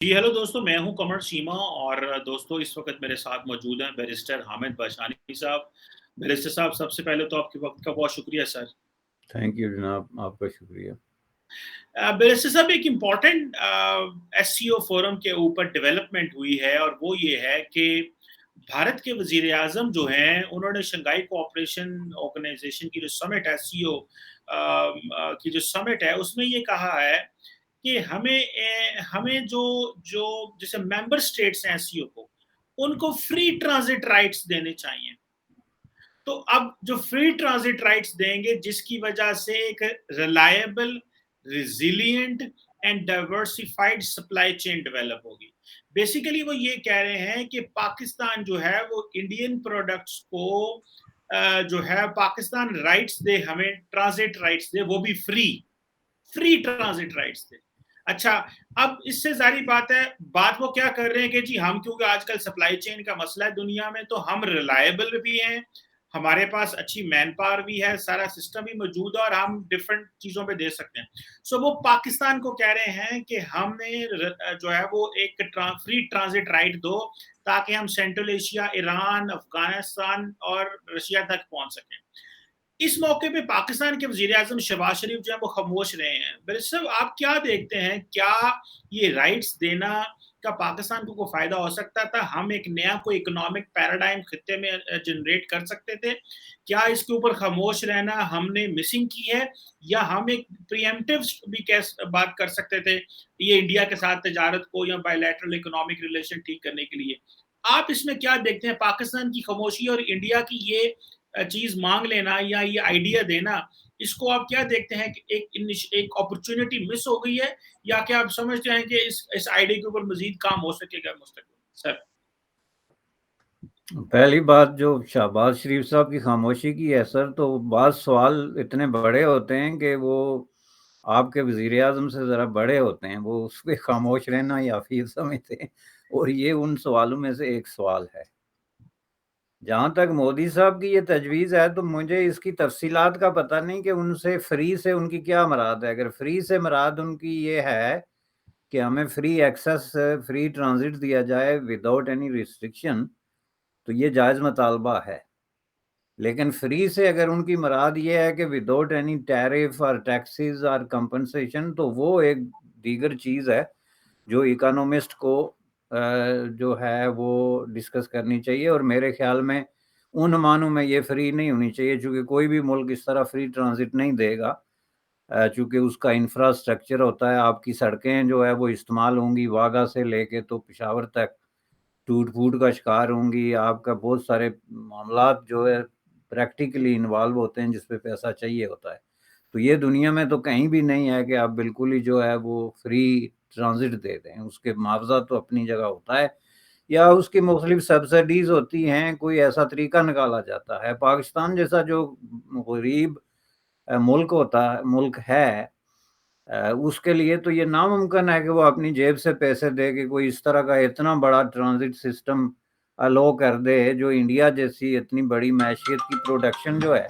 جی hello دوستوں، میں ہوں قمر شیما اور دوستوں اس وقت میرے ساتھ موجود ہیں بیرسٹر حامد باشانی صاحب۔ بیرسٹر صاحب، سب سے پہلے تو آپ کے وقت کا بہت شکریہ سر۔ تھینک یو جناب، آپ کا شکریہ۔ بیرسٹر صاحب، ایک امپورٹنٹ ایس سی او فورم کے اوپر ڈیولپمنٹ ہوئی ہے اور وہ یہ ہے کہ بھارت کے وزیر اعظم جو ہیں انہوں نے شنگھائی کوآپریشن آرگنائزیشن کی جو سمٹ ہے سی او کی جو سمٹ ہے اس میں یہ کہا ہے کہ ہمیں جو جو جیسے ممبر اسٹیٹس ہیں سی او کو ان کو فری ٹرانزٹ رائٹس دینے چاہیے۔ تو اب جو فری ٹرانزٹ رائٹس دیں گے جس کی وجہ سے ایک reliable, resilient and diversified supply chain develop ہوگی۔ بیسیکلی وہ یہ کہہ رہے ہیں کہ پاکستان جو ہے وہ انڈین پروڈکٹس کو جو ہے پاکستان رائٹس دے، ہمیں ٹرانزٹ رائٹس دے، وہ بھی فری ٹرانزٹ رائٹس دے۔ اچھا، اب اس سے ظاہری بات وہ کیا کر رہے ہیں کہ جی ہم کیونکہ آج کل سپلائی چین کا مسئلہ ہے دنیا میں، تو ہم ریلائبل بھی ہیں، ہمارے پاس اچھی مین پاور بھی ہے، سارا سسٹم بھی موجود ہے اور ہم ڈفرنٹ چیزوں پہ دے سکتے ہیں۔ سو وہ پاکستان کو کہہ رہے ہیں کہ ہمیں جو ہے وہ ایک فری ٹرانزٹ رائٹ دو تاکہ ہم سینٹرل ایشیا، ایران، افغانستان اور رشیا تک پہنچ سکیں۔ اس موقع پہ پاکستان کے وزیر اعظم شہباز شریف جو ہے وہ خاموش رہے ہیں۔ برسر آپ کیا دیکھتے ہیں، کیا یہ رائٹس دینا کا پاکستان کو کوئی فائدہ ہو سکتا تھا؟ ہم ایک نیا کوئی اکنامک پیراڈائم خطے میں جنریٹ کر سکتے تھے؟ کیا اس کے اوپر خاموش رہنا ہم نے مسنگ کی ہے، یا ہم ایک پریمپٹیو بھی بات کر سکتے تھے یہ انڈیا کے ساتھ تجارت کو یا بائی لیٹرل اکنامک ریلیشن ٹھیک کرنے کے لیے؟ آپ اس میں کیا دیکھتے ہیں؟ پاکستان کی خاموشی اور انڈیا کی یہ چیز مانگ لینا یا یہ آئیڈیا دینا، اس کو آپ کیا دیکھتے ہیں کہ ایک اپرچونٹی مس ہو گئی ہے، یا کہ آپ سمجھتے ہیں کہ اس آئیڈیا کے اوپر مزید کام ہو سکے گا مستقبل سر؟ پہلی بات جو شہباز شریف صاحب کی خاموشی کی ہے سر، تو بعض سوال اتنے بڑے ہوتے ہیں کہ وہ آپ کے وزیر اعظم سے ذرا بڑے ہوتے ہیں، وہ اس پہ خاموش رہنا یا پھر سمجھتے ہیں، اور یہ ان سوالوں میں سے ایک سوال ہے۔ جہاں تک مودی صاحب کی یہ تجویز ہے تو مجھے اس کی تفصیلات کا پتہ نہیں کہ ان سے فری سے ان کی کیا مراد ہے۔ اگر فری سے مراد ان کی یہ ہے کہ ہمیں فری ایکسس، فری ٹرانزٹ دیا جائے وداؤٹ اینی ریسٹرکشن، تو یہ جائز مطالبہ ہے۔ لیکن فری سے اگر ان کی مراد یہ ہے کہ وداؤٹ اینی ٹیرف اور ٹیکسز اور کمپنسیشن، تو وہ ایک دیگر چیز ہے جو اکانومسٹ کو جو ہے وہ ڈسکس کرنی چاہیے، اور میرے خیال میں ان معنوں میں یہ فری نہیں ہونی چاہیے، چونکہ کوئی بھی ملک اس طرح فری ٹرانزٹ نہیں دے گا، چونکہ اس کا انفراسٹرکچر ہوتا ہے۔ آپ کی سڑکیں جو ہے وہ استعمال ہوں گی واگا سے لے کے تو پشاور تک، ٹوٹ پھوٹ کا شکار ہوں گی، آپ کا بہت سارے معاملات جو ہے پریکٹیکلی انوالو ہوتے ہیں جس پہ پیسہ چاہیے ہوتا ہے۔ تو یہ دنیا میں تو کہیں بھی نہیں ہے کہ آپ بالکل ہی جو ہے وہ فری ٹرانزٹ دے دیں، اس کے معاوضہ تو اپنی جگہ ہوتا ہے، یا اس کی مختلف سبسڈیز ہوتی ہیں، کوئی ایسا طریقہ نکالا جاتا ہے۔ پاکستان جیسا جو غریب ملک ہے، اس کے لیے تو یہ ناممکن ہے کہ وہ اپنی جیب سے پیسے دے کہ کوئی اس طرح کا اتنا بڑا ٹرانزٹ سسٹم الو کر دے جو انڈیا جیسی اتنی بڑی معیشت کی پروڈکشن جو ہے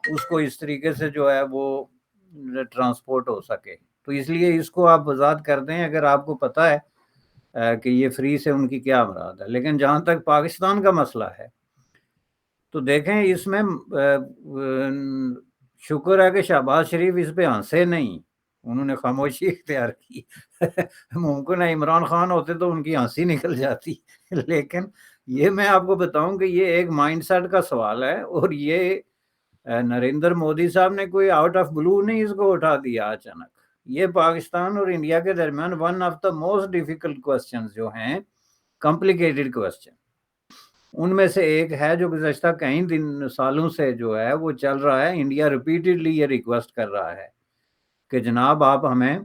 اس کو اس طریقے سے جو ہے وہ ٹرانسپورٹ ہو سکے۔ تو اس لیے اس کو آپ وضاحت کر دیں اگر آپ کو پتہ ہے کہ یہ فری سے ان کی کیا مراد ہے۔ لیکن جہاں تک پاکستان کا مسئلہ ہے تو دیکھیں، اس میں شکر ہے کہ شہباز شریف اس پہ ہنسے نہیں، انہوں نے خاموشی اختیار کی۔ ممکن ہے عمران خان ہوتے تو ان کی ہنسی نکل جاتی۔ لیکن یہ میں آپ کو بتاؤں کہ یہ ایک مائنڈ سیٹ کا سوال ہے، اور یہ نریندر مودی صاحب نے کوئی آؤٹ آف بلو نہیں اس کو اٹھا دیا اچانک۔ یہ پاکستان اور انڈیا کے درمیان one of the most difficult questions جو ہیں، کمپلیکیٹڈ کوسچن، ان میں سے ایک ہے جو گزشتہ کئی سالوں سے جو ہے وہ چل رہا ہے۔ انڈیا ریپیٹڈلی یہ ریکویسٹ کر رہا ہے کہ جناب آپ ہمیں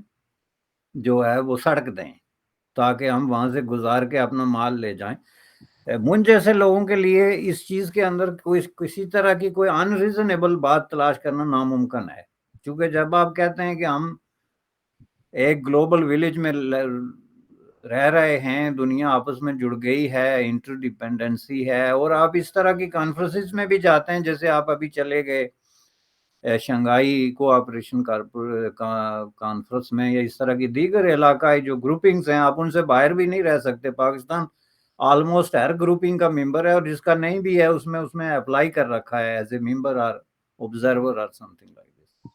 جو ہے وہ سڑک دیں تاکہ ہم وہاں سے گزار کے اپنا مال لے جائیں۔ مجھ جیسے لوگوں کے لیے اس چیز کے اندر کسی طرح کی کوئی ان ریزنیبل بات تلاش کرنا ناممکن ہے، کیونکہ جب آپ کہتے ہیں کہ ہم ایک گلوبل ولیج میں رہ رہے ہیں، دنیا آپس میں جڑ گئی ہے، انٹر ڈیپینڈنسی ہے، اور آپ اس طرح کی کانفرنسز میں بھی جاتے ہیں جیسے آپ ابھی چلے گئے شنگھائی کوآپریشن کانفرنس میں یا اس طرح کی دیگر علاقائی جو گروپنگز ہیں، آپ ان سے باہر بھی نہیں رہ سکتے. پاکستان آلموسٹ ہر گروپنگ کا ممبر ہے، اور جس کا نہیں بھی ہے اس میں اپلائی کر رکھا ہے ایز اے ممبر اور آبزرور اور سم تھنگ لائک دس.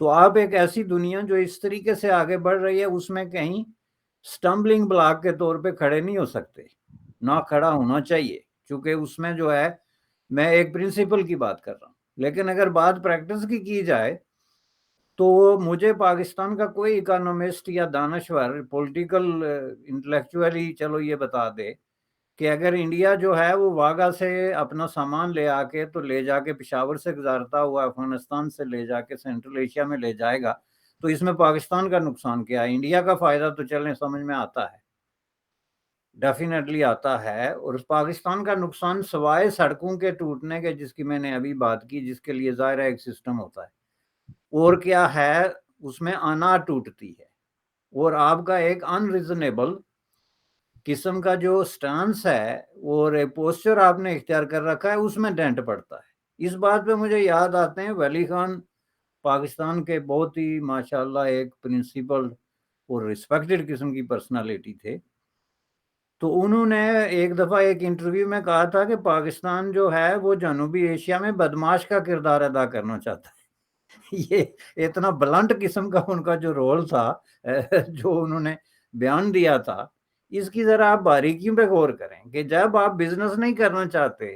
تو آپ ایک ایسی دنیا جو اس طریقے سے آگے بڑھ رہی ہے اس میں کہیں سٹمبلنگ بلاک کے طور پہ کھڑے نہیں ہو سکتے، نہ کھڑا ہونا چاہیے، کیونکہ اس میں جو ہے میں ایک پرنسپل کی بات کر رہا ہوں. لیکن اگر بات پریکٹس کی جائے تو مجھے پاکستان کا کوئی اکانومسٹ یا دانشور پولیٹیکل انٹلیکچولی چلو یہ بتا دے کہ اگر انڈیا جو ہے وہ واگا سے اپنا سامان لے آ کے تو لے جا کے پشاور سے گزارتا ہوا افغانستان سے لے جا کے سینٹرل ایشیا میں لے جائے گا، تو اس میں پاکستان کا نقصان کیا ہے؟ انڈیا کا فائدہ تو چلیں سمجھ میں آتا ہے، ڈیفینیٹلی آتا ہے. اور پاکستان کا نقصان سوائے سڑکوں کے ٹوٹنے کے، جس کی میں نے ابھی بات کی، جس کے لیے ظاہر ہے ایک سسٹم ہوتا ہے، اور کیا ہے اس میں انا ٹوٹتی ہے، اور آپ کا ایک ان ریزنیبل قسم کا جو سٹانس ہے اور ایک پوسچر آپ نے اختیار کر رکھا ہے، اس میں ڈینٹ پڑتا ہے. اس بات پہ مجھے یاد آتے ہیں ولی خان، پاکستان کے بہت ہی ماشاءاللہ ایک پرنسپل اور ریسپیکٹڈ قسم کی پرسنالٹی تھے. تو انہوں نے ایک دفعہ ایک انٹرویو میں کہا تھا کہ پاکستان جو ہے وہ جنوبی ایشیا میں بدماش کا کردار ادا کرنا چاہتا ہے. یہ اتنا بلنٹ قسم کا ان کا جو رول تھا، جو انہوں نے بیان دیا تھا، اس کی ذرا آپ باریکیوں پہ غور کریں کہ جب آپ بزنس نہیں کرنا چاہتے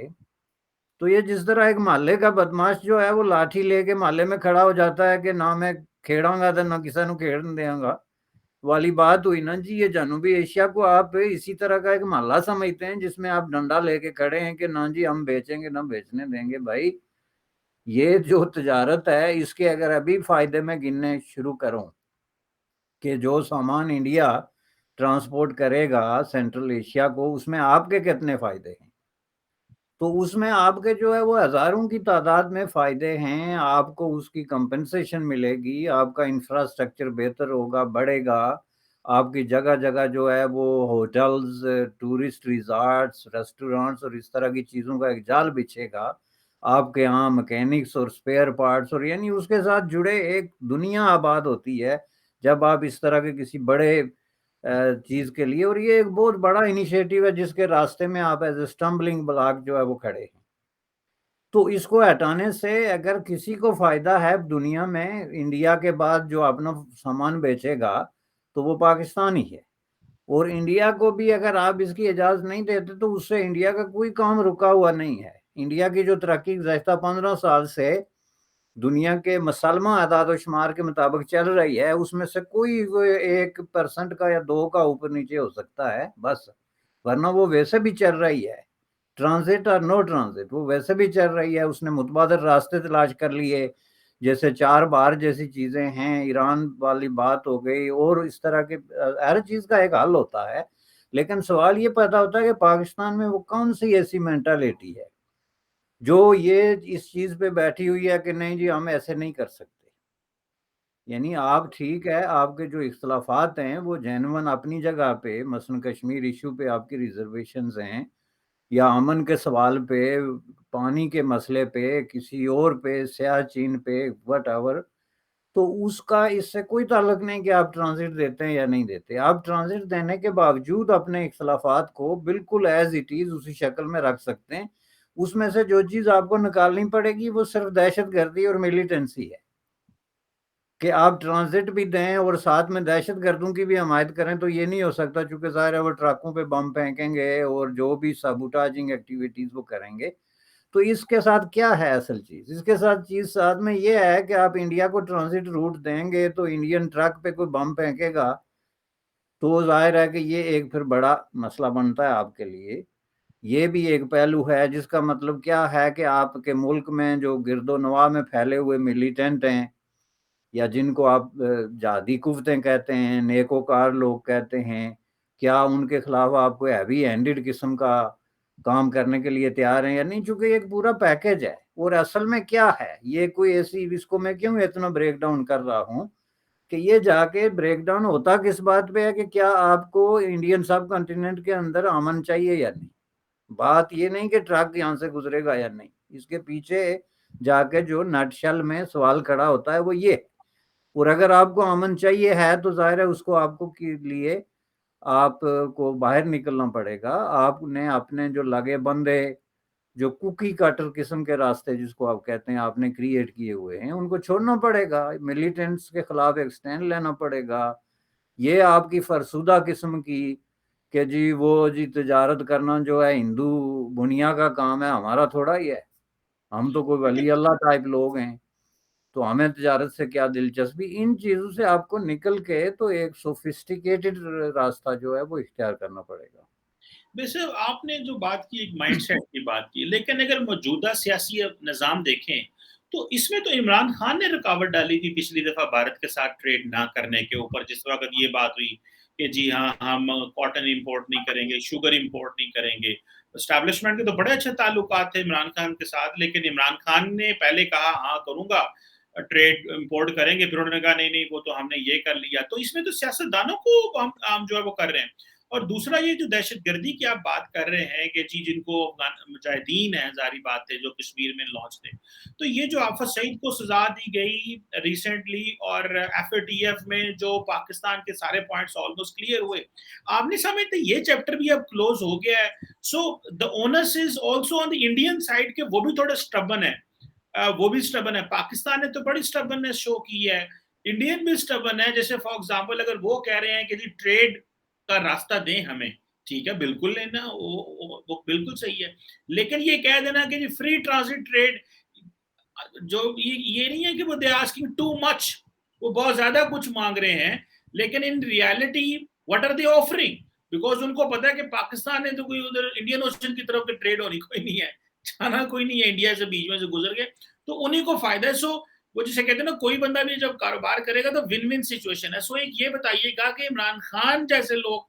تو یہ جس طرح ایک محلے کا بدماش جو ہے وہ لاٹھی لے کے محلے میں کھڑا ہو جاتا ہے کہ نہ میں کھیڑاں گا تو نہ کسی نو کھیڑن دیاں گا والی بات ہوئی نا جی. یہ جنوبی ایشیا کو آپ اسی طرح کا ایک محلہ سمجھتے ہیں جس میں آپ ڈنڈا لے کے کھڑے ہیں کہ نہ جی ہم بیچیں گے نہ بیچنے دیں گے. بھائی یہ جو تجارت ہے اس کے اگر ابھی فائدے میں گننے شروع کروں کہ جو سامان انڈیا ٹرانسپورٹ کرے گا سینٹرل ایشیا کو، اس میں آپ کے کتنے فائدے ہیں، تو اس میں آپ کے جو ہے وہ ہزاروں کی تعداد میں فائدے ہیں. آپ کو اس کی کمپنسیشن ملے گی، آپ کا انفراسٹرکچر بہتر ہوگا، بڑھے گا، آپ کی جگہ جگہ جو ہے وہ ہوٹلز، ٹورسٹ ریزارٹس، ریسٹورانٹس اور اس طرح کی چیزوں کا ایک جال بچھے گا. آپ کے یہاں مکینکس اور سپیئر پارٹس اور یعنی اس کے ساتھ جڑے ایک دنیا آباد ہوتی ہے جب آپ اس طرح کے کسی بڑے چیز کے لیے. اور یہ ایک بہت بڑا انیشیٹو ہے جس کے راستے میں آپ ایز اے اسٹمبلنگ بلاک جو ہے وہ کھڑے ہیں. تو اس کو ہٹانے سے اگر کسی کو فائدہ ہے دنیا میں انڈیا کے بعد جو اپنا سامان بیچے گا تو وہ پاکستان ہی ہے. اور انڈیا کو بھی اگر آپ اس کی اجازت نہیں دیتے تو اس سے انڈیا کا کوئی کام رکا ہوا نہیں ہے. انڈیا کی جو ترقی گزشتہ 15 سال سے دنیا کے مسلمہ اعداد و شمار کے مطابق چل رہی ہے، اس میں سے کوئی 1% کا یا 2 کا اوپر نیچے ہو سکتا ہے بس، ورنہ وہ ویسے بھی چل رہی ہے. ٹرانزٹ اور نو ٹرانزٹ وہ ویسے بھی چل رہی ہے. اس نے متبادل راستے تلاش کر لیے، جیسے 4 بار جیسی چیزیں ہیں، ایران والی بات ہو گئی، اور اس طرح کے ہر چیز کا ایک حل ہوتا ہے. لیکن سوال یہ پیدا ہوتا ہے کہ پاکستان میں وہ کون سی ایسی مینٹالٹی ہے جو یہ اس چیز پہ بیٹھی ہوئی ہے کہ نہیں جی ہم ایسے نہیں کر سکتے. یعنی آپ ٹھیک ہے، آپ کے جو اختلافات ہیں وہ جینون اپنی جگہ پہ، مثلا کشمیر ایشو پہ آپ کی ریزرویشنز ہیں، یا امن کے سوال پہ، پانی کے مسئلے پہ، کسی اور پہ، سیاچین پہ، وٹ ایور، تو اس کا اس سے کوئی تعلق نہیں کہ آپ ٹرانزٹ دیتے ہیں یا نہیں دیتے. آپ ٹرانزٹ دینے کے باوجود اپنے اختلافات کو بالکل ایز اٹ از اسی شکل میں رکھ سکتے ہیں. اس میں سے جو چیز آپ کو نکالنی پڑے گی وہ صرف دہشت گردی اور ملیٹنسی ہے کہ آپ ٹرانزٹ بھی دیں اور ساتھ میں دہشت گردوں کی بھی حمایت کریں. تو یہ نہیں ہو سکتا چونکہ ظاہر ہے وہ ٹرکوں پہ بم پھینکیں گے اور جو بھی سابوٹاجنگ ایکٹیویٹیز وہ کریں گے. تو اس کے ساتھ کیا ہے اصل چیز؟ اس کے ساتھ چیز ساتھ میں یہ ہے کہ آپ انڈیا کو ٹرانزٹ روٹ دیں گے تو انڈین ٹرک پہ کوئی بم پھینکے گا تو ظاہر ہے کہ یہ ایک پھر بڑا مسئلہ بنتا ہے آپ کے لیے. یہ بھی ایک پہلو ہے جس کا مطلب کیا ہے کہ آپ کے ملک میں جو گرد و نواح میں پھیلے ہوئے ملیٹنٹ ہیں یا جن کو آپ جہادی قوتیں کہتے ہیں، نیکوکار لوگ کہتے ہیں، کیا ان کے خلاف آپ کو ہیوی ہینڈڈ قسم کا کام کرنے کے لیے تیار ہیں یا نہیں؟ چونکہ یہ ایک پورا پیکج ہے. اور اصل میں کیا ہے یہ کوئی ایسی، اس کو میں کیوں اتنا بریک ڈاؤن کر رہا ہوں کہ یہ جا کے بریک ڈاؤن ہوتا کس بات پہ ہے کہ کیا آپ کو انڈین سب کنٹیننٹ کے اندر امن چاہیے یا نہیں. بات یہ نہیں کہ ٹرک یہاں سے گزرے گا یا نہیں، اس کے پیچھے جا کے جو نٹ شل میں سوال کھڑا ہوتا ہے وہ یہ، اور اگر آپ کو امن چاہیے ہے تو ظاہر ہے اس کو آپ کو کے لیے آپ کو باہر نکلنا پڑے گا، آپ نے اپنے جو لگے بندے جو کوکی کٹر قسم کے راستے جس کو آپ کہتے ہیں آپ نے کریٹ کیے ہوئے ہیں ان کو چھوڑنا پڑے گا، ملیٹنٹس کے خلاف ایک سٹینڈ لینا پڑے گا۔ یہ آپ کی فرسودہ قسم کی کہ جی وہ جی تجارت کرنا جو ہے ہندو بنیا کا کام ہے، ہمارا تھوڑا ہی ہے، ہم تو کوئی ولی اللہ ٹائپ لوگ ہیں تو ہمیں تجارت سے کیا دلچسپی، ان چیزوں سے آپ کو نکل کے تو ایک سوفسٹیکیٹڈ راستہ جو ہے وہ اختیار کرنا پڑے گا۔ ویسے آپ نے جو بات کی ایک مائنڈ سیٹ کی بات کی، لیکن اگر موجودہ سیاسی نظام دیکھیں تو اس میں تو عمران خان نے رکاوٹ ڈالی تھی پچھلی دفعہ بھارت کے ساتھ ٹریڈ نہ کرنے کے اوپر، جس وقت یہ بات ہوئی کہ جی ہاں ہم کاٹن امپورٹ نہیں کریں گے، شوگر امپورٹ نہیں کریں گے۔ اسٹیبلشمنٹ کے تو بڑے اچھے تعلقات تھے عمران خان کے ساتھ، لیکن عمران خان نے پہلے کہا ہاں کروں گا ٹریڈ امپورٹ کریں گے، پھر انہوں نے کہا نہیں نہیں وہ تو ہم نے یہ کر لیا۔ تو اس میں تو سیاست دانوں کو ہم جو ہے وہ کر رہے ہیں۔ اور دوسرا یہ جو دہشت گردی کی آپ بات کر رہے ہیں کہ جی جن کو مجاہدین ہیں، ظاہری بات ہے جو کشمیر میں لانچ تھے، تو یہ جو آفت سعید کو سزا دی گئی ریسنٹلی اور ایف اے ٹی ایف میں جو پاکستان کے سارے پوائنٹس آلموسٹ کلیئر ہوئے، آپ نہیں سمجھتے یہ چیپٹر بھی اب کلوز ہو گیا ہے؟ So the onus is also on the Indian side کہ وہ بھی تھوڑا اسٹبن ہے، وہ بھی اسٹبن ہے۔ پاکستان نے تو بڑی اسٹبنس شو کی ہے، انڈین بھی اسٹبن ہے۔ جیسے فار ایگزامپل اگر وہ کہہ رہے ہیں کہ جی ٹریڈ کا راستہ دیں ہمیں، ٹھیک ہے بالکل لینا وہ بالکل صحیح ہے، لیکن یہ کہہ دینا کہ جی فری ٹرانزٹ ٹریڈ، جو یہ نہیں ہے کہ وہ دے آسکنگ ٹو مچ، وہ بہت زیادہ کچھ مانگ رہے ہیں، لیکن in reality what are they offering? Because ان کو پتا ہے کہ پاکستان نے تو کوئی ادھر انڈین اوشن کی طرف ٹریڈ ہونی کوئی نہیں ہے، جانا کوئی نہیں ہے، انڈیا سے بیچ میں سے گزر گئے تو انہیں کو فائدہ ہے۔ سو وہ جسے کہتے ہیں نا کوئی بندہ بھی جب کاروبار کرے گا تو ون ون سچویشن ہے۔ سو ایک یہ بتائیے گا کہ عمران خان جیسے لوگ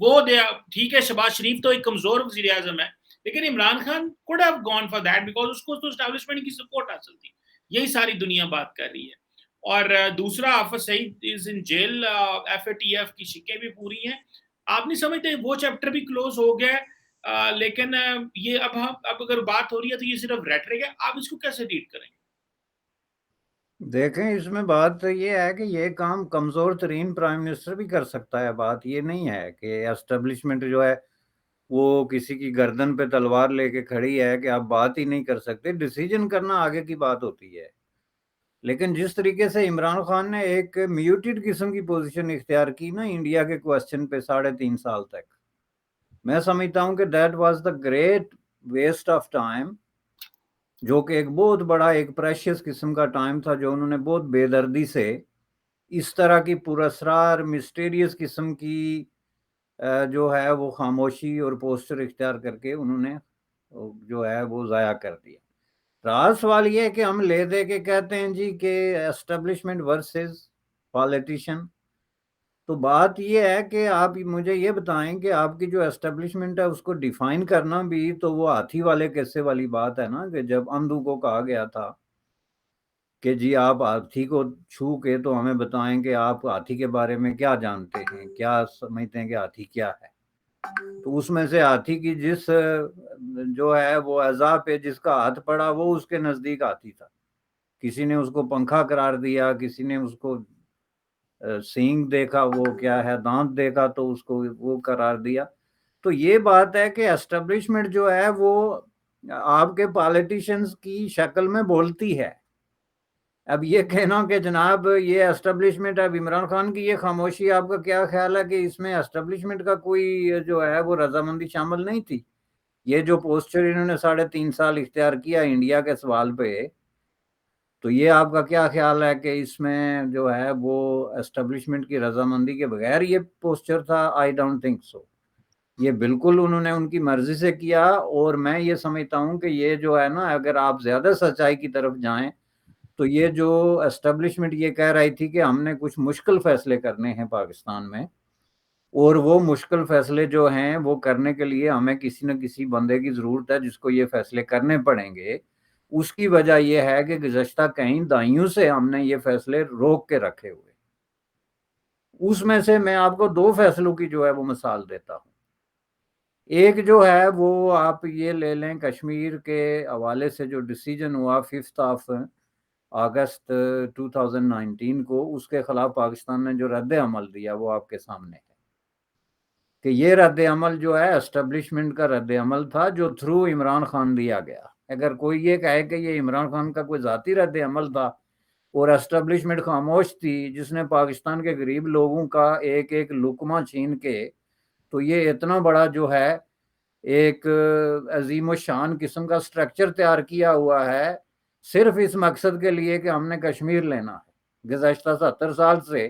وہ دیا ٹھیک ہے، شہباز شریف تو ایک کمزور وزیر اعظم ہے، لیکن Imran Khan could have gone for that because اس کو تو اسٹیبلشمنٹ کی سپورٹ حاصل تھی۔ یہی ساری دنیا بات کر رہی ہے۔ اور دوسرا Hafiz Saeed is in jail, F A T F کی شکیں بھی پوری ہیں۔ آپ نہیں سمجھتے وہ چیپٹر بھی کلوز ہو گیا؟ لیکن یہ اب اگر بات ہو رہی ہے تو یہ صرف ریٹرک ہے، آپ اس کو کیسے ڈیل کریں گے؟ دیکھیں اس میں بات یہ ہے کہ یہ کام کمزور ترین پرائم منسٹر بھی کر سکتا ہے، بات یہ نہیں ہے کہ اسٹیبلشمنٹ جو ہے وہ کسی کی گردن پہ تلوار لے کے کھڑی ہے کہ آپ بات ہی نہیں کر سکتے، ڈیسیجن کرنا آگے کی بات ہوتی ہے۔ لیکن جس طریقے سے عمران خان نے ایک میوٹڈ قسم کی پوزیشن اختیار کی نا انڈیا کے کوسچن پہ 3.5 سال تک، میں سمجھتا ہوں کہ that was the great waste of time, جو کہ ایک بہت بڑا ایک پریشیس قسم کا ٹائم تھا جو انہوں نے بہت بے دردی سے اس طرح کی پراسرار مسٹیریس قسم کی جو ہے وہ خاموشی اور پوسچر اختیار کر کے انہوں نے جو ہے وہ ضائع کر دیا۔ راز سوال یہ ہے کہ ہم لے دے کے کہتے ہیں جی کہ اسٹیبلشمنٹ ورسز پالیٹیشین، تو بات یہ ہے کہ آپ مجھے یہ بتائیں کہ آپ کی جو اسٹیبلشمنٹ ہے اس کو ڈیفائن کرنا بھی تو وہ ہاتھی والے قصے والی بات ہے نا، کہ جب اندھو کو کہا گیا تھا کہ جی آپ ہاتھی کو چھو کے تو ہمیں بتائیں کہ آپ ہاتھی کے بارے میں کیا جانتے ہیں، کیا سمجھتے ہیں کہ ہاتھی کیا ہے، تو اس میں سے ہاتھی کی جس جو ہے وہ اعضاء پہ جس کا ہاتھ پڑا وہ اس کے نزدیک ہاتھی تھا، کسی نے اس کو پنکھا قرار دیا، کسی نے اس کو سینگ دیکھا وہ کیا ہے دانت دیکھا تو اس کو وہ قرار دیا۔ تو یہ بات ہے کہ اسٹیبلشمنٹ جو ہے وہ آپ کے پالیٹیشنز کی شکل میں بولتی ہے۔ اب یہ کہنا کہ جناب یہ اسٹیبلشمنٹ، اب عمران خان کی یہ خاموشی آپ کا کیا خیال ہے کہ اس میں اسٹیبلشمنٹ کا کوئی جو ہے وہ رضامندی شامل نہیں تھی؟ یہ جو پوسچر انہوں نے 3.5 سال اختیار کیا انڈیا کے سوال پہ، تو یہ آپ کا کیا خیال ہے کہ اس میں جو ہے وہ اسٹیبلشمنٹ کی رضامندی کے بغیر یہ پوسچر تھا؟ آئی ڈونٹ تھنک سو، یہ بالکل انہوں نے ان کی مرضی سے کیا۔ اور میں یہ سمجھتا ہوں کہ یہ جو ہے نا اگر آپ زیادہ سچائی کی طرف جائیں تو یہ جو اسٹیبلشمنٹ یہ کہہ رہی تھی کہ ہم نے کچھ مشکل فیصلے کرنے ہیں پاکستان میں، اور وہ مشکل فیصلے جو ہیں وہ کرنے کے لیے ہمیں کسی نہ کسی بندے کی ضرورت ہے جس کو یہ فیصلے کرنے پڑیں گے، اس کی وجہ یہ ہے کہ گزشتہ کئی دہائیوں سے ہم نے یہ فیصلے روک کے رکھے ہوئے۔ اس میں سے میں آپ کو 2 فیصلوں کی جو ہے وہ مثال دیتا ہوں۔ ایک جو ہے وہ آپ یہ لے لیں کشمیر کے حوالے سے جو ڈیسیجن ہوا 5 اگست 2019 کو، اس کے خلاف پاکستان نے جو رد عمل دیا وہ آپ کے سامنے ہے کہ یہ رد عمل جو ہے اسٹیبلشمنٹ کا رد عمل تھا جو تھرو عمران خان دیا گیا۔ اگر کوئی یہ کہے کہ یہ عمران خان کا کوئی ذاتی رد عمل تھا اور اسٹیبلشمنٹ خاموش تھی جس نے پاکستان کے غریب لوگوں کا ایک ایک لقمہ چھین کے، تو یہ اتنا بڑا جو ہے ایک عظیم و شان قسم کا سٹرکچر تیار کیا ہوا ہے صرف اس مقصد کے لیے کہ ہم نے کشمیر لینا ہے گزشتہ 70 سال سے۔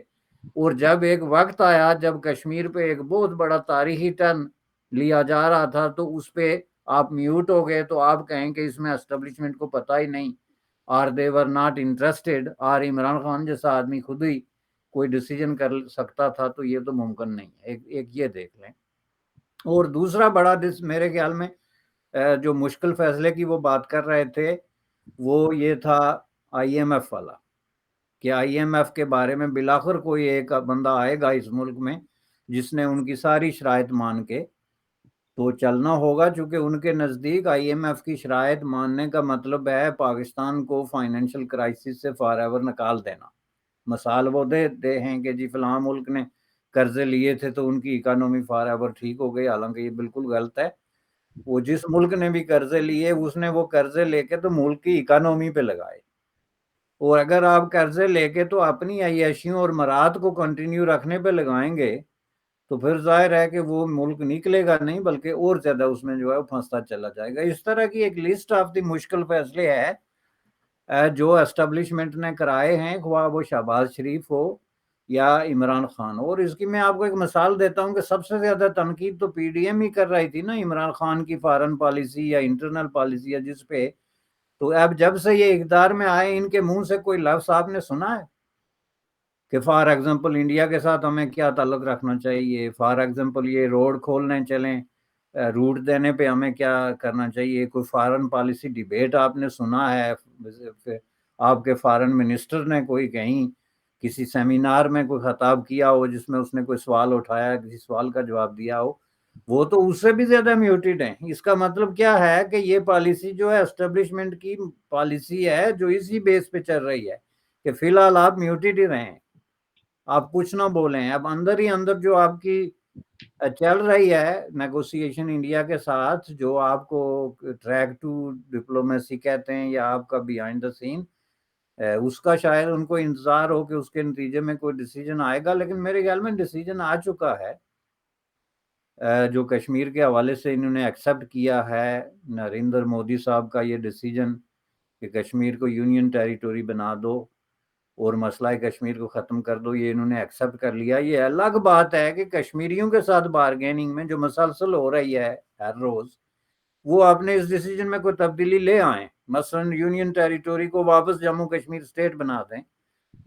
اور جب ایک وقت آیا جب کشمیر پہ ایک بہت بڑا تاریخی ٹرن لیا جا رہا تھا تو اس پہ آپ میوٹ ہو گئے، تو آپ کہیں کہ اس میں اسٹیبلشمنٹ کو پتہ ہی نہیں، اور دے ور ناٹ انٹرسٹڈ، اور عمران خان جیسا آدمی خود ہی کوئی ڈیسیجن کر سکتا تھا، تو یہ تو ممکن نہیں ہے۔ ایک یہ دیکھ لیں۔ اور دوسرا بڑا میرے خیال میں جو مشکل فیصلے کی وہ بات کر رہے تھے وہ یہ تھا آئی ایم ایف والا، کہ آئی ایم ایف کے بارے میں بالآخر کوئی ایک بندہ آئے گا اس ملک میں جس نے ان کی ساری شرائط مان کے تو چلنا ہوگا، چونکہ ان کے نزدیک آئی ایم ایف کی شرائط ماننے کا مطلب ہے پاکستان کو فائنینشیل کرائسس سے فار ایور نکال دینا۔ مثال وہ دے ہیں کہ جی فلاں ملک نے قرضے لیے تھے تو ان کی اکانومی فار ایور ٹھیک ہو گئی، حالانکہ یہ بالکل غلط ہے۔ وہ جس ملک نے بھی قرضے لیے اس نے وہ قرضے لے کے تو ملک کی اکانومی پہ لگائے، اور اگر آپ قرضے لے کے تو اپنی عیاشیوں اور مراد کو کنٹینیو رکھنے پہ لگائیں گے تو پھر ظاہر ہے کہ وہ ملک نکلے گا نہیں بلکہ اور زیادہ اس میں جو ہے پھنستا چلا جائے گا۔ اس طرح کی ایک لسٹ آف دی مشکل فیصلے ہے جو اسٹیبلشمنٹ نے کرائے ہیں، خواہ وہ شہباز شریف ہو یا عمران خان۔ اور اس کی میں آپ کو ایک مثال دیتا ہوں کہ سب سے زیادہ تنقید تو پی ڈی ایم ہی کر رہی تھی نا عمران خان کی فارن پالیسی یا انٹرنل پالیسی یا جس پہ، تو اب جب سے یہ اقتدار میں آئے ان کے منہ سے کوئی لفظ آپ نے سنا ہے کہ فار ایگزامپل انڈیا کے ساتھ ہمیں کیا تعلق رکھنا چاہیے، فار ایگزامپل یہ روڈ کھولنے چلیں، روٹ دینے پہ ہمیں کیا کرنا چاہیے، کوئی فارن پالیسی ڈیبیٹ آپ نے سنا ہے؟ آپ کے فارن منسٹر نے کوئی کہیں کسی سیمینار میں کوئی خطاب کیا ہو جس میں اس نے کوئی سوال اٹھایا، کسی سوال کا جواب دیا ہو؟ وہ تو اس سے بھی زیادہ میوٹیڈ ہیں۔ اس کا مطلب کیا ہے کہ یہ پالیسی جو ہے اسٹیبلشمنٹ کی پالیسی ہے جو اسی بیس پہ چل رہی ہے کہ فی الحال آپ میوٹیڈ ہی رہیں، آپ کچھ نہ بولیں۔ اب اندر ہی اندر جو آپ کی چل رہی ہے نیگوسیشن انڈیا کے ساتھ، جو آپ کو ٹریک ٹو ڈپلومیسی کہتے ہیں یا آپ کا بیہائنڈ دا سین، اس کا شاید ان کو انتظار ہو کہ اس کے نتیجے میں کوئی ڈیسیجن آئے گا، لیکن میرے خیال میں ڈیسیجن آ چکا ہے جو کشمیر کے حوالے سے انہوں نے ایکسیپٹ کیا ہے نریندر مودی صاحب کا یہ ڈیسیجن کہ کشمیر کو یونین ٹیریٹوری بنا دو اور مسئلہ کشمیر کو ختم کر دو، یہ انہوں نے ایکسیپٹ کر لیا۔ یہ الگ بات ہے کہ کشمیریوں کے ساتھ بارگیننگ میں جو مسلسل ہو رہی ہے ہر روز، وہ اپنے اس ڈیسیجن میں کوئی تبدیلی لے آئیں، مثلا یونین ٹیریٹوری کو واپس جموں کشمیر اسٹیٹ بنا دیں،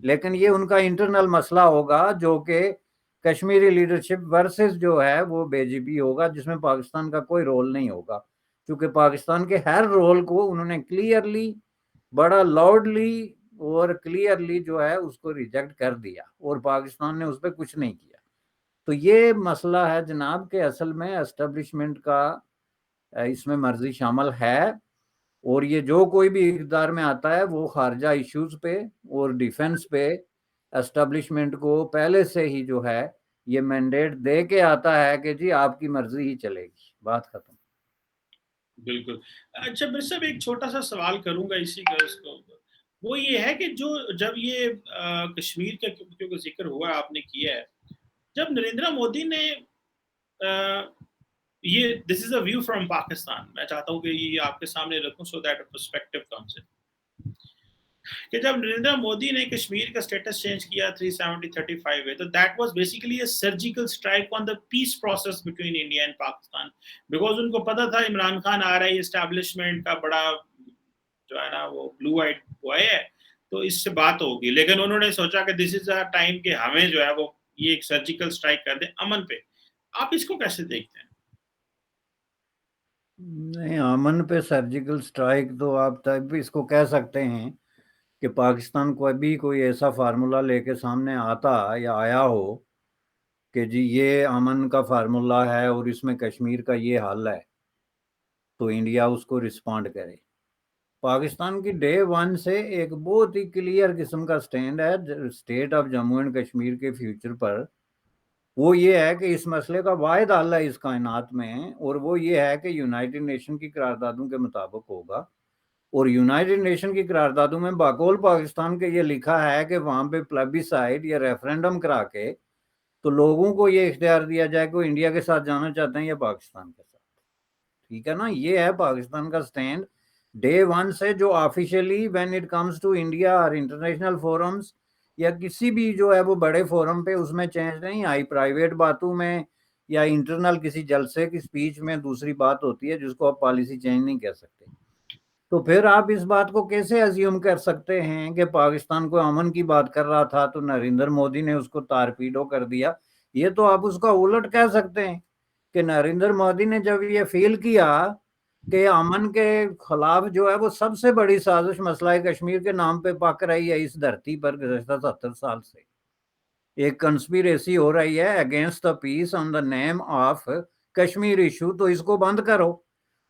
لیکن یہ ان کا انٹرنل مسئلہ ہوگا جو کہ کشمیری لیڈرشپ ورسز جو ہے وہ بے جی پی ہوگا، جس میں پاکستان کا کوئی رول نہیں ہوگا، کیونکہ پاکستان کے ہر رول کو انہوں نے کلیئرلی، بڑا لاؤڈلی اور کلیئرلی جو ہے اس کو ریجیکٹ کر دیا، اور پاکستان نے اس پہ کچھ نہیں کیا۔ تو یہ مسئلہ ہے جناب کہ اصل میں اسٹیبلشمنٹ کا اس میں مرضی شامل ہے، اور یہ جو کوئی بھی اقتدار میں آتا ہے وہ خارجہ ایشوز پہ اور ڈیفنس پہ اسٹیبلشمنٹ کو پہلے سے ہی جو ہے یہ مینڈیٹ دے کے آتا ہے کہ جی آپ کی مرضی ہی چلے گی، بات ختم۔ بالکل۔ اچھا میرے صاحب ایک چھوٹا سا سوال کروں گا اسی کا، اس کو وہ یہ ہے کہ جب یہ کشمیر کا کیونکہ ذکر ہوا آپ نے کیا ہے، جب نریندر مودی نے یہ دس از اے ویو فرام پاکستان، میں چاہتا ہوں کہ یہ آپ کے سامنے رکھوں so that perspective comes in, کہ جب نریندر مودی نے کشمیر کا اسٹیٹس چینج کیا 370-35 ہے، تو that was basically a surgical strike on the peace process between India and Pakistan, because ان کو پتا تھا عمران خان آ رہا ہے، اسٹیبلشمنٹ کا بڑا جو ہے نا وہ بلو آئٹ بوائے ہے، تو اس سے بات ہوگی، لیکن انہوں نے سوچا کہ دس از اے ٹائم کہ ہمیں جو ہے وہ یہ ایک سرجیکل اسٹرائک کر دیں امن پہ۔ آپ اس کو کیسے دیکھتے ہیں؟ نہیں، امن پہ سرجیکل سٹرائک تو آپ تب بھی اس کو کہہ سکتے ہیں کہ پاکستان کو ابھی کوئی ایسا فارمولا لے کے سامنے آتا یا آیا ہو کہ جی یہ امن کا فارمولہ ہے اور اس میں کشمیر کا یہ حل ہے تو انڈیا اس کو رسپونڈ کرے. پاکستان کی ڈے ون سے ایک بہت ہی کلیئر قسم کا سٹینڈ ہے state of Jammu and Kashmir کے فیوچر پر. وہ یہ ہے کہ اس مسئلے کا واحد حل ہے اس کائنات میں، اور وہ یہ ہے کہ یونائٹڈ نیشن کی قراردادوں کے مطابق ہوگا. اور یونائٹڈ نیشن کی قراردادوں میں باقول پاکستان کے یہ لکھا ہے کہ وہاں پہ پلیبیسائٹ یا ریفرینڈم کرا کے تو لوگوں کو یہ اختیار دیا جائے کہ وہ انڈیا کے ساتھ جانا چاہتے ہیں یا پاکستان کے ساتھ. ٹھیک ہے نا، یہ ہے پاکستان کا سٹینڈ ڈے ون سے، جو officially when it comes to India اور انٹرنیشنل فورمز یا کسی بھی جو ہے وہ بڑے فورم پہ اس میں چینج نہیں آئی. پرائیویٹ باتوں میں یا انٹرنل کسی جلسے کی سپیچ میں دوسری بات ہوتی ہے جس کو آپ پالیسی چینج نہیں کہہ سکتے. تو پھر آپ اس بات کو کیسے ازیوم کر سکتے ہیں کہ پاکستان کو امن کی بات کر رہا تھا تو نریندر مودی نے اس کو تارپیڈو کر دیا. یہ تو آپ اس کا الٹ کہہ سکتے ہیں کہ نریندر مودی نے جب یہ فیل کیا کہ امن کے خلاف جو ہے وہ سب سے بڑی سازش مسئلہ کشمیر کے نام پہ پک رہی ہے اس دھرتی پر گزشتہ 70 سال سے، ایک کنسپیریسی ہو رہی ہے against the peace on the name of Kashmir issue, تو اس کو بند کرو.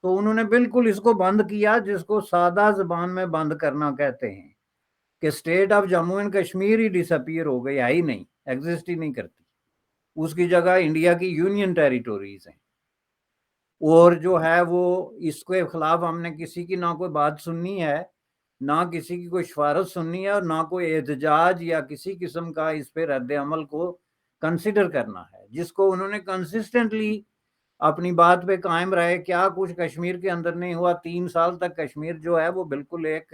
تو انہوں نے بالکل اس کو بند کیا، جس کو سادہ زبان میں بند کرنا کہتے ہیں، کہ state of Jammu and Kashmir ہی ڈس اپیئر ہو گئی، ہی نہیں، ایگزسٹ ہی نہیں کرتی. اس کی جگہ انڈیا کی یونین ٹیریٹوریز ہیں. اور جو ہے وہ اس کے خلاف ہم نے کسی کی نہ کوئی بات سننی ہے، نہ کسی کی کوئی سفارت سننی ہے، اور نہ کوئی احتجاج یا کسی قسم کا اس پہ رد عمل کو کنسیڈر کرنا ہے، جس کو انہوں نے کنسسٹنٹلی اپنی بات پہ قائم رہے. کیا کچھ کشمیر کے اندر نہیں ہوا. 3 سال تک کشمیر جو ہے وہ بالکل ایک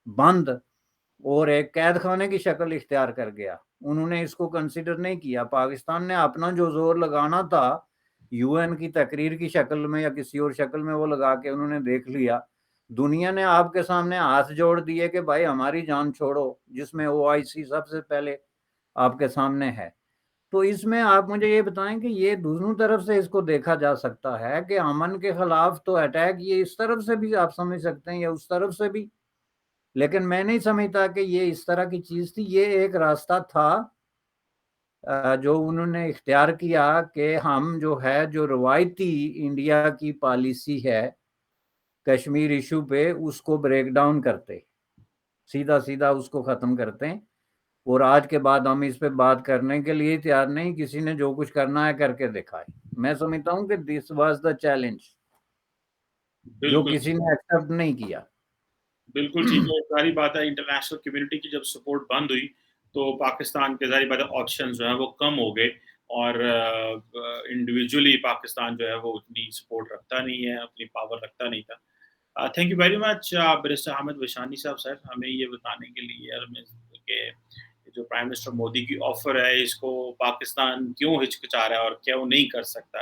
بند اور ایک قید خانے کی شکل اختیار کر گیا. انہوں نے اس کو کنسیڈر نہیں کیا. پاکستان نے اپنا جو زور لگانا تھا یو این کی تقریر کی شکل میں یا کسی اور شکل میں وہ لگا کے انہوں نے دیکھ لیا. دنیا نے آپ کے سامنے ہاتھ جوڑ دیے کہ بھائی ہماری جان چھوڑو، جس میں او آئی سی سب سے پہلے آپ کے سامنے ہے. تو اس میں آپ مجھے یہ بتائیں کہ یہ دونوں طرف سے اس کو دیکھا جا سکتا ہے کہ امن کے خلاف تو اٹیک یہ اس طرف سے بھی آپ سمجھ سکتے ہیں یا اس طرف سے بھی، لیکن میں نہیں سمجھتا کہ یہ اس طرح کی چیز تھی. یہ ایک راستہ تھا جو انہوں نے اختیار کیا کہ ہم جو ہے جو روایتی انڈیا کی پالیسی ہے کشمیر ایشو پہ اس کو بریک ڈاؤن کرتے، سیدھا سیدھا اس کو ختم کرتے ہیں. اور آج کے بعد ہم اس پہ بات کرنے کے لیے تیار نہیں، کسی نے جو کچھ کرنا ہے کر کے دکھائے. میں سمجھتا ہوں کہ دس واز دا چیلنج جو بالکل کسی نے ایکسپٹ نہیں کیا. بالکل ٹھیک ہے. ظاہری بات ہے انٹرنیشنل کمیونٹی کی جب سپورٹ بند ہوئی تو پاکستان کے ظاہری بات ہے آپشن جو ہیں وہ کم ہو گئے، اور انڈیویجولی پاکستان جو ہے وہ اتنی سپورٹ رکھتا نہیں ہے، اپنی پاور رکھتا نہیں تھا. Thank you very much barrister Hamid وشانی صاحب سر، ہمیں یہ بتانے کے لیے کہ جو پرائم منسٹر مودی کی آفر ہے اس کو پاکستان کیوں ہچکچا رہا ہے اور کیوں نہیں کر سکتا.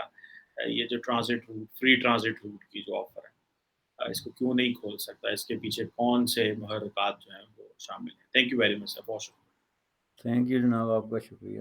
یہ جو transit route, free transit route کی جو آفر ہے اس کو کیوں نہیں کھول سکتا، اس کے پیچھے کون سے محرکات جو ہیں وہ شامل ہیں. تھینک یو ویری مچ سر، بہت شکریہ. تھینک یو جناب، آپ کا شکریہ.